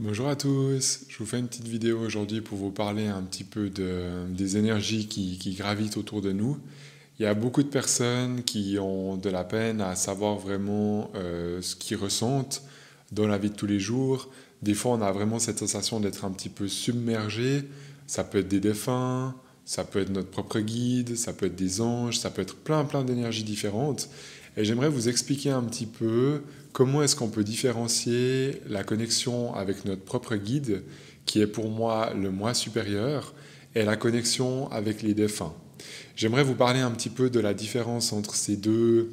Bonjour à tous, je vous fais une petite vidéo aujourd'hui pour vous parler un petit peu des énergies qui gravitent autour de nous. Il y a beaucoup de personnes qui ont de la peine à savoir vraiment ce qu'ils ressentent dans la vie de tous les jours. Des fois, on a vraiment cette sensation d'être un petit peu submergé. Ça peut être des défunts, ça peut être notre propre guide, ça peut être des anges, ça peut être plein d'énergies différentes. Et j'aimerais vous expliquer un petit peu comment est-ce qu'on peut différencier la connexion avec notre propre guide, qui est pour moi le moi supérieur, et la connexion avec les défunts. J'aimerais vous parler un petit peu de la différence entre ces deux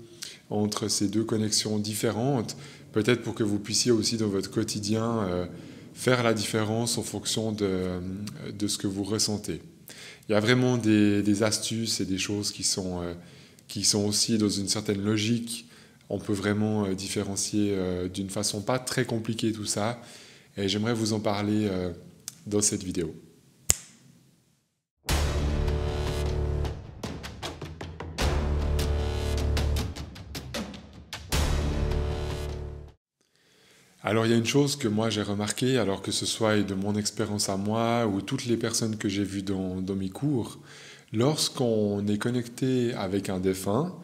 connexions différentes, peut-être pour que vous puissiez aussi dans votre quotidien faire la différence en fonction de ce que vous ressentez. Il y a vraiment des astuces et des choses qui sont aussi dans une certaine logique. On peut vraiment différencier d'une façon pas très compliquée tout ça. Et j'aimerais vous en parler dans cette vidéo. Alors il y a une chose que moi j'ai remarqué, alors que ce soit de mon expérience à moi ou toutes les personnes que j'ai vues dans mes cours, lorsqu'on est connecté avec un défunt,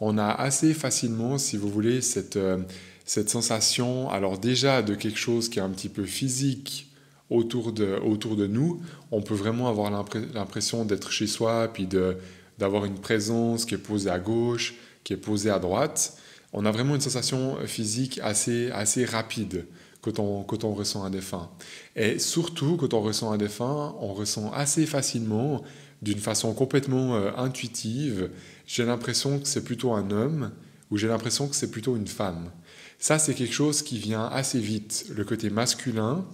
on a assez facilement, si vous voulez, cette sensation, alors déjà de quelque chose qui est un petit peu physique autour de nous, on peut vraiment avoir l'impression d'être chez soi, puis d'avoir une présence qui est posée à gauche, qui est posée à droite. On a vraiment une sensation physique assez rapide quand on ressent un défunt. Et surtout, quand on ressent un défunt, on ressent assez facilement, d'une façon complètement intuitive, j'ai l'impression que c'est plutôt un homme ou j'ai l'impression que c'est plutôt une femme. Ça, c'est quelque chose qui vient assez vite, le côté masculin,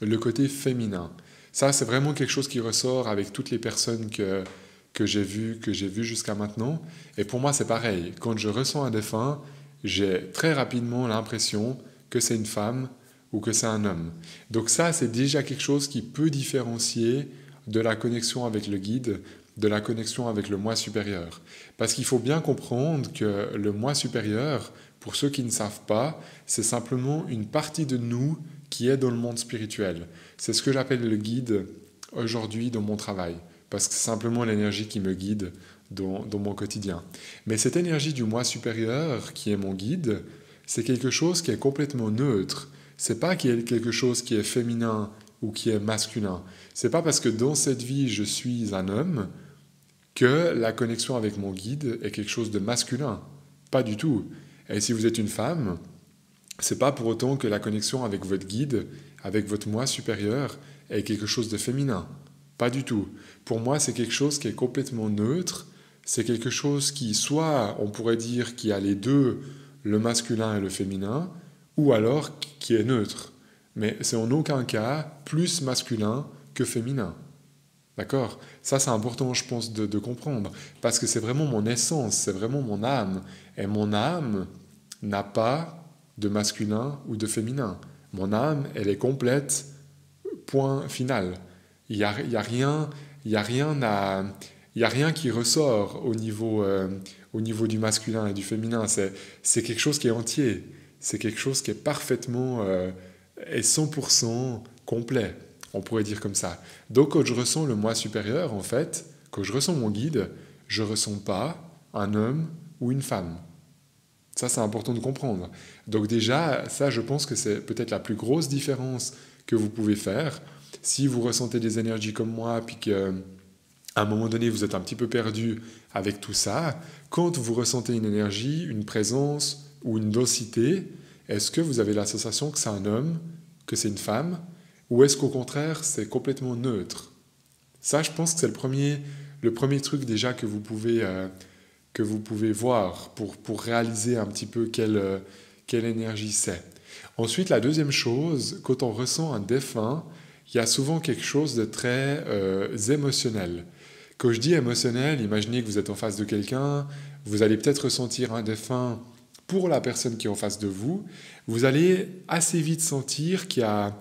le côté féminin. Ça, c'est vraiment quelque chose qui ressort avec toutes les personnes que j'ai vues jusqu'à maintenant. Et pour moi, c'est pareil. Quand je ressens un défunt, j'ai très rapidement l'impression que c'est une femme ou que c'est un homme. Donc ça, c'est déjà quelque chose qui peut différencier de la connexion avec le guide, de la connexion avec le moi supérieur. Parce qu'il faut bien comprendre que le moi supérieur, pour ceux qui ne savent pas, c'est simplement une partie de nous qui est dans le monde spirituel. C'est ce que j'appelle le guide aujourd'hui dans mon travail, parce que c'est simplement l'énergie qui me guide dans mon quotidien. Mais cette énergie du moi supérieur, qui est mon guide, c'est quelque chose qui est complètement neutre. C'est pas qu'il y ait quelque chose qui est féminin ou qui est masculin. C'est pas parce que dans cette vie je suis un homme que la connexion avec mon guide est quelque chose de masculin. Pas du tout. Et si vous êtes une femme, c'est pas pour autant que la connexion avec votre guide, avec votre moi supérieur, est quelque chose de féminin. Pas du tout. Pour moi, c'est quelque chose qui est complètement neutre. C'est quelque chose qui, soit on pourrait dire qui a les deux, le masculin et le féminin, ou alors qui est neutre. Mais c'est en aucun cas plus masculin que féminin. D'accord? Ça, c'est important, je pense, de comprendre. Parce que c'est vraiment mon essence, c'est vraiment mon âme. Et mon âme n'a pas de masculin ou de féminin. Mon âme, elle est complète, point final. Il y a rien, il y a rien à, il y a rien qui ressort au niveau du masculin et du féminin. C'est quelque chose qui est entier. C'est quelque chose qui est parfaitement et 100% complet. On pourrait dire comme ça. Donc quand je ressens le moi supérieur, en fait, quand je ressens mon guide, je ne ressens pas un homme ou une femme. Ça, c'est important de comprendre. Donc déjà, ça, je pense que c'est peut-être la plus grosse différence que vous pouvez faire. Si vous ressentez des énergies comme moi, puis qu'à un moment donné, vous êtes un petit peu perdu avec tout ça, quand vous ressentez une énergie, une présence ou une densité, est-ce que vous avez la sensation que c'est un homme, que c'est une femme, ou est-ce qu'au contraire, c'est complètement neutre? Ça, je pense que c'est le premier truc déjà que vous pouvez voir pour réaliser un petit peu quelle énergie c'est. Ensuite, la deuxième chose, quand on ressent un défunt, il y a souvent quelque chose de très émotionnel. Quand je dis émotionnel, imaginez que vous êtes en face de quelqu'un, vous allez peut-être ressentir un défunt pour la personne qui est en face de vous, vous allez assez vite sentir qu'il y a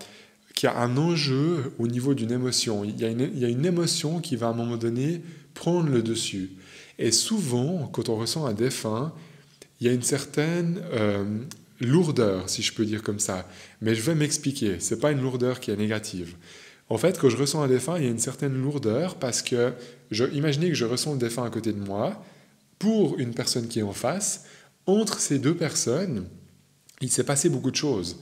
un enjeu au niveau d'une émotion. Il y a une émotion qui va à un moment donné prendre le dessus. Et souvent, quand on ressent un défunt, il y a une certaine lourdeur, si je peux dire comme ça. Mais je vais m'expliquer, c'est pas une lourdeur qui est négative. En fait, quand je ressens un défunt, il y a une certaine lourdeur parce que, imaginez que je ressens le défunt à côté de moi, pour une personne qui est en face, entre ces deux personnes, il s'est passé beaucoup de choses.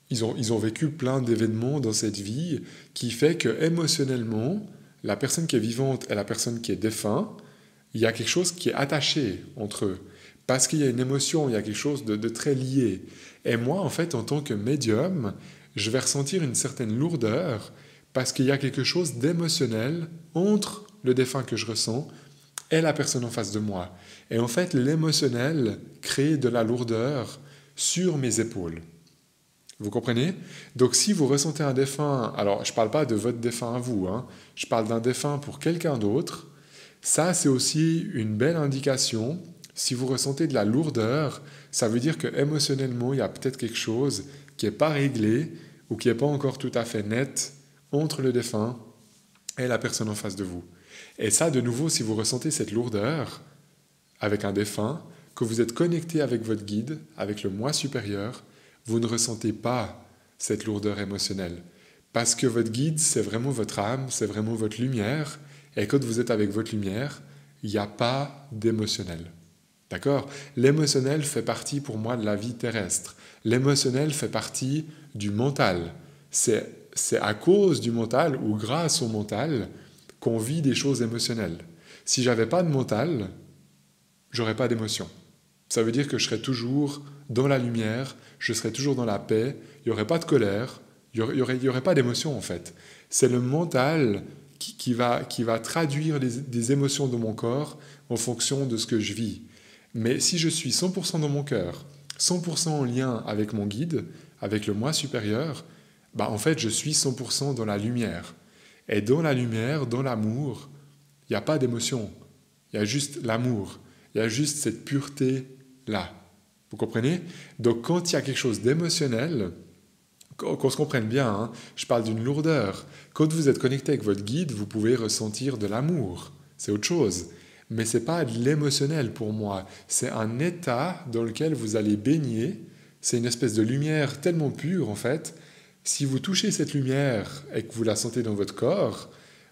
Ils ont vécu plein d'événements dans cette vie qui fait que émotionnellement, la personne qui est vivante et la personne qui est défunte, il y a quelque chose qui est attaché entre eux. Parce qu'il y a une émotion, il y a quelque chose de très lié. Et moi, en fait, en tant que médium, je vais ressentir une certaine lourdeur parce qu'il y a quelque chose d'émotionnel entre le défunt que je ressens et la personne en face de moi. Et en fait, l'émotionnel crée de la lourdeur sur mes épaules. Vous comprenez? Donc si vous ressentez un défunt, alors je ne parle pas de votre défunt à vous, hein, je parle d'un défunt pour quelqu'un d'autre, ça c'est aussi une belle indication. Si vous ressentez de la lourdeur, ça veut dire que émotionnellement, il y a peut-être quelque chose qui n'est pas réglé ou qui n'est pas encore tout à fait net entre le défunt et la personne en face de vous. Et ça, de nouveau, si vous ressentez cette lourdeur avec un défunt, que vous êtes connecté avec votre guide, avec le moi supérieur, vous ne ressentez pas cette lourdeur émotionnelle. Parce que votre guide, c'est vraiment votre âme, c'est vraiment votre lumière. Et quand vous êtes avec votre lumière, il n'y a pas d'émotionnel. D'accord? L'émotionnel fait partie pour moi de la vie terrestre. L'émotionnel fait partie du mental. C'est à cause du mental ou grâce au mental qu'on vit des choses émotionnelles. Si j'avais pas de mental, j'aurais pas d'émotion. Ça veut dire que je serais toujours dans la lumière, je serais toujours dans la paix, il n'y aurait pas de colère, il y aurait pas d'émotion en fait. C'est le mental qui va traduire des émotions de mon corps en fonction de ce que je vis. Mais si je suis 100% dans mon cœur, 100% en lien avec mon guide, avec le moi supérieur, en fait je suis 100% dans la lumière. Et dans la lumière, dans l'amour, il n'y a pas d'émotion, il y a juste l'amour, il y a juste cette pureté-là. Vous comprenez? Donc quand il y a quelque chose d'émotionnel, qu'on se comprenne bien, hein, je parle d'une lourdeur. Quand vous êtes connecté avec votre guide, vous pouvez ressentir de l'amour. C'est autre chose. Mais ce n'est pas de l'émotionnel pour moi. C'est un état dans lequel vous allez baigner. C'est une espèce de lumière tellement pure, en fait. Si vous touchez cette lumière et que vous la sentez dans votre corps,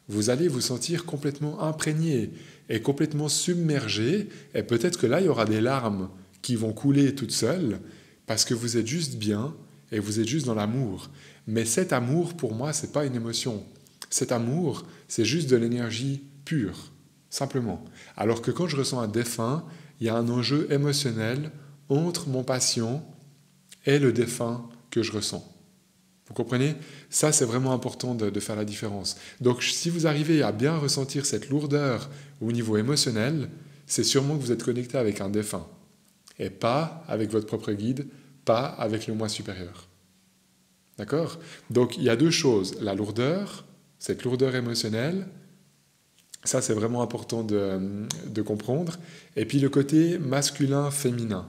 vous allez vous sentir complètement imprégné et complètement submergé. Et peut-être que là, il y aura des larmes qui vont couler toutes seules parce que vous êtes juste bien et vous êtes juste dans l'amour. Mais cet amour, pour moi, ce n'est pas une émotion. Cet amour, c'est juste de l'énergie pure, simplement. Alors que quand je ressens un défunt, il y a un enjeu émotionnel entre mon patient et le défunt que je ressens. Vous comprenez? Ça, c'est vraiment important de faire la différence. Donc, si vous arrivez à bien ressentir cette lourdeur au niveau émotionnel, c'est sûrement que vous êtes connecté avec un défunt. Et pas avec votre propre guide, pas avec le moi supérieur. D'accord? Donc, il y a deux choses. La lourdeur, cette lourdeur émotionnelle, ça, c'est vraiment important de comprendre. Et puis, le côté masculin-féminin.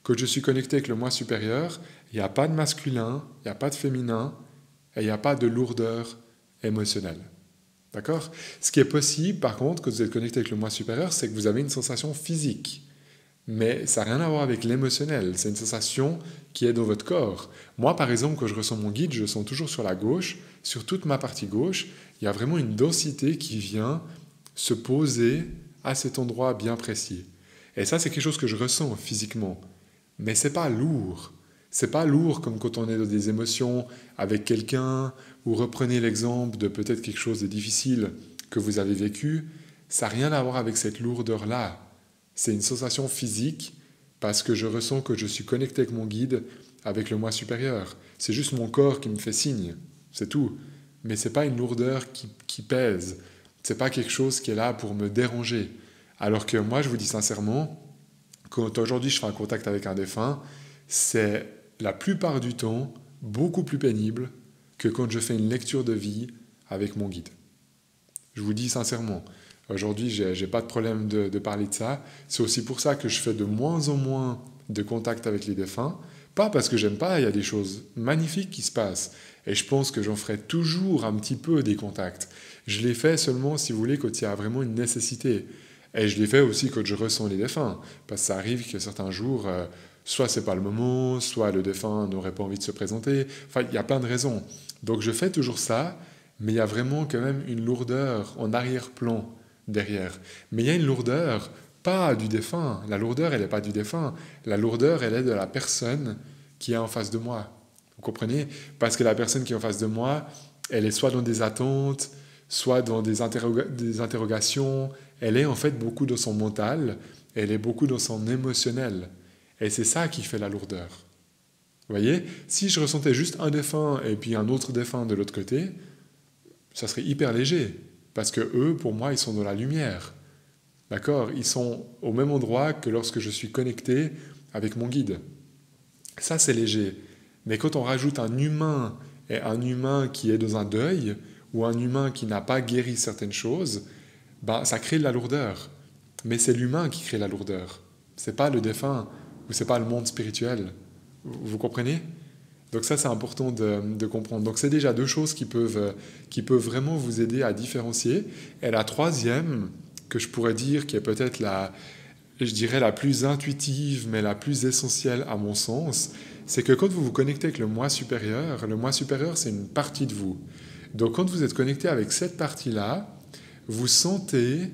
Quand je suis connecté avec le moi supérieur, il n'y a pas de masculin, il n'y a pas de féminin, et il n'y a pas de lourdeur émotionnelle. D'accord? Ce qui est possible, par contre, quand vous êtes connecté avec le moi supérieur, c'est que vous avez une sensation physique. Mais ça n'a rien à voir avec l'émotionnel. C'est une sensation qui est dans votre corps. Moi, par exemple, quand je ressens mon guide, je le sens toujours sur la gauche, sur toute ma partie gauche. Il y a vraiment une densité qui vient se poser à cet endroit bien précis. Et ça, c'est quelque chose que je ressens physiquement. Mais c'est pas lourd. C'est pas lourd comme quand on est dans des émotions avec quelqu'un, ou reprenez l'exemple de peut-être quelque chose de difficile que vous avez vécu. Ça n'a rien à voir avec cette lourdeur-là. C'est une sensation physique parce que je ressens que je suis connecté avec mon guide, avec le moi supérieur. C'est juste mon corps qui me fait signe, c'est tout. Mais ce n'est pas une lourdeur qui pèse. Ce n'est pas quelque chose qui est là pour me déranger. Alors que moi, je vous dis sincèrement, quand aujourd'hui je fais un contact avec un défunt, c'est la plupart du temps beaucoup plus pénible que quand je fais une lecture de vie avec mon guide. Je vous dis sincèrement, aujourd'hui je n'ai pas de problème de parler de ça. C'est aussi pour ça que je fais de moins en moins de contacts avec les défunts. Pas parce que j'aime pas, il y a des choses magnifiques qui se passent. Et je pense que j'en ferai toujours un petit peu des contacts. Je les fais seulement, si vous voulez, quand il y a vraiment une nécessité. Et je les fais aussi quand je ressens les défunts. Parce que ça arrive que certains jours, Soit c'est pas le moment, soit le défunt n'aurait pas envie de se présenter. Enfin, il y a plein de raisons. Donc je fais toujours ça, mais il y a vraiment quand même une lourdeur en arrière-plan derrière. Mais il y a une lourdeur, pas du défunt. La lourdeur, elle n'est pas du défunt. La lourdeur, elle est de la personne qui est en face de moi. Vous comprenez? Parce que la personne qui est en face de moi, elle est soit dans des attentes, soit dans des interrogations. Elle est en fait beaucoup dans son mental, elle est beaucoup dans son émotionnel. Et c'est ça qui fait la lourdeur. Vous voyez? Si je ressentais juste un défunt et puis un autre défunt de l'autre côté, ça serait hyper léger. Parce que eux, pour moi, ils sont dans la lumière. D'accord? Ils sont au même endroit que lorsque je suis connecté avec mon guide. Ça, c'est léger. Mais quand on rajoute un humain, et un humain qui est dans un deuil, ou un humain qui n'a pas guéri certaines choses, ben, ça crée de la lourdeur. Mais c'est l'humain qui crée la lourdeur. C'est pas le défunt, ou c'est pas le monde spirituel. Vous comprenez? Donc ça, c'est important de comprendre. Donc c'est déjà deux choses qui peuvent vraiment vous aider à différencier. Et la troisième, que je pourrais dire, qui est peut-être je dirais la plus intuitive, mais la plus essentielle à mon sens, c'est que quand vous vous connectez avec le moi supérieur, c'est une partie de vous. Donc quand vous êtes connecté avec cette partie-là, vous sentez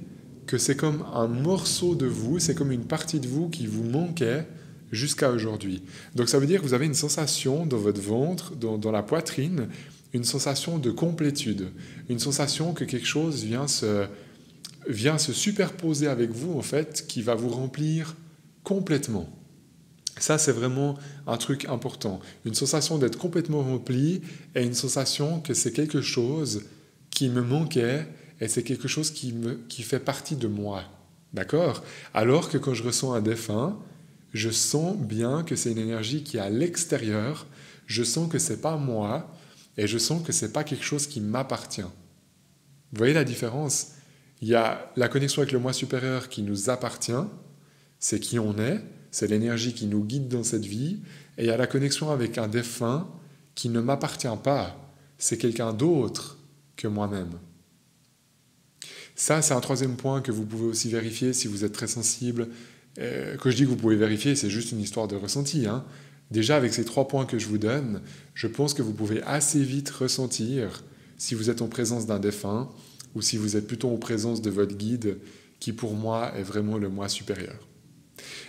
que c'est comme un morceau de vous, c'est comme une partie de vous qui vous manquait jusqu'à aujourd'hui. Donc ça veut dire que vous avez une sensation dans votre ventre, dans la poitrine, une sensation de complétude, une sensation que quelque chose vient se superposer avec vous, en fait, qui va vous remplir complètement. Ça, c'est vraiment un truc important. Une sensation d'être complètement rempli et une sensation que c'est quelque chose qui me manquait et c'est quelque chose qui fait partie de moi. D'accord? Alors que quand je ressens un défunt, je sens bien que c'est une énergie qui est à l'extérieur, je sens que c'est pas moi et je sens que c'est pas quelque chose qui m'appartient. Vous voyez la différence? Il y a la connexion avec le moi supérieur qui nous appartient, c'est qui on est, c'est l'énergie qui nous guide dans cette vie, et il y a la connexion avec un défunt qui ne m'appartient pas, c'est quelqu'un d'autre que moi-même. Ça, c'est un troisième point que vous pouvez aussi vérifier si vous êtes très sensible. Quand je dis que vous pouvez vérifier, c'est juste une histoire de ressenti. Déjà, avec ces 3 points que je vous donne, je pense que vous pouvez assez vite ressentir si vous êtes en présence d'un défunt ou si vous êtes plutôt en présence de votre guide, qui pour moi est vraiment le moi supérieur.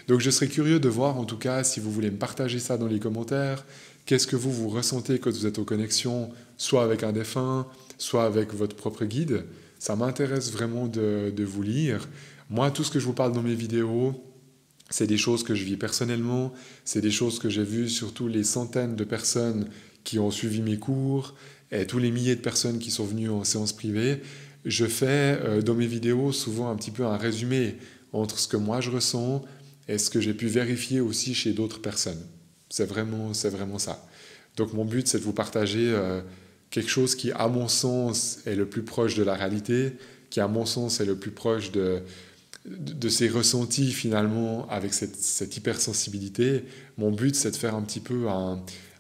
Donc je serais curieux de voir en tout cas si vous voulez me partager ça dans les commentaires. Qu'est-ce que vous ressentez quand vous êtes en connexion, soit avec un défunt, soit avec votre propre guide? Ça m'intéresse vraiment de vous lire. Moi, tout ce que je vous parle dans mes vidéos, c'est des choses que je vis personnellement, c'est des choses que j'ai vues sur tous les centaines de personnes qui ont suivi mes cours et tous les milliers de personnes qui sont venues en séance privée. Je fais dans mes vidéos souvent un petit peu un résumé entre ce que moi je ressens et ce que j'ai pu vérifier aussi chez d'autres personnes. C'est vraiment ça. Donc mon but, c'est de vous partager quelque chose qui, à mon sens, est le plus proche de la réalité, qui, à mon sens, est le plus proche de ces ressentis finalement avec cette hypersensibilité. Mon but, c'est de faire un petit peu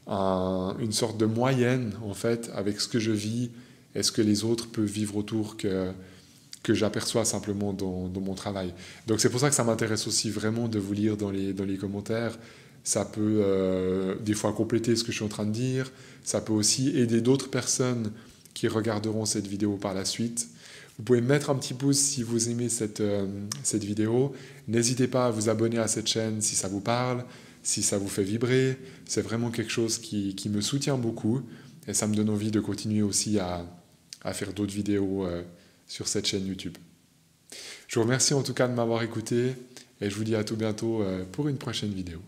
une sorte de moyenne, en fait, avec ce que je vis et ce que les autres peuvent vivre autour que j'aperçois simplement dans mon travail. Donc c'est pour ça que ça m'intéresse aussi vraiment de vous lire dans les commentaires. Ça peut des fois compléter ce que je suis en train de dire. Ça peut aussi aider d'autres personnes qui regarderont cette vidéo par la suite. Vous pouvez mettre un petit pouce si vous aimez cette vidéo. N'hésitez pas à vous abonner à cette chaîne si ça vous parle, si ça vous fait vibrer. C'est vraiment quelque chose qui me soutient beaucoup et ça me donne envie de continuer aussi à faire d'autres vidéos sur cette chaîne YouTube. Je vous remercie en tout cas de m'avoir écouté et je vous dis à tout bientôt pour une prochaine vidéo.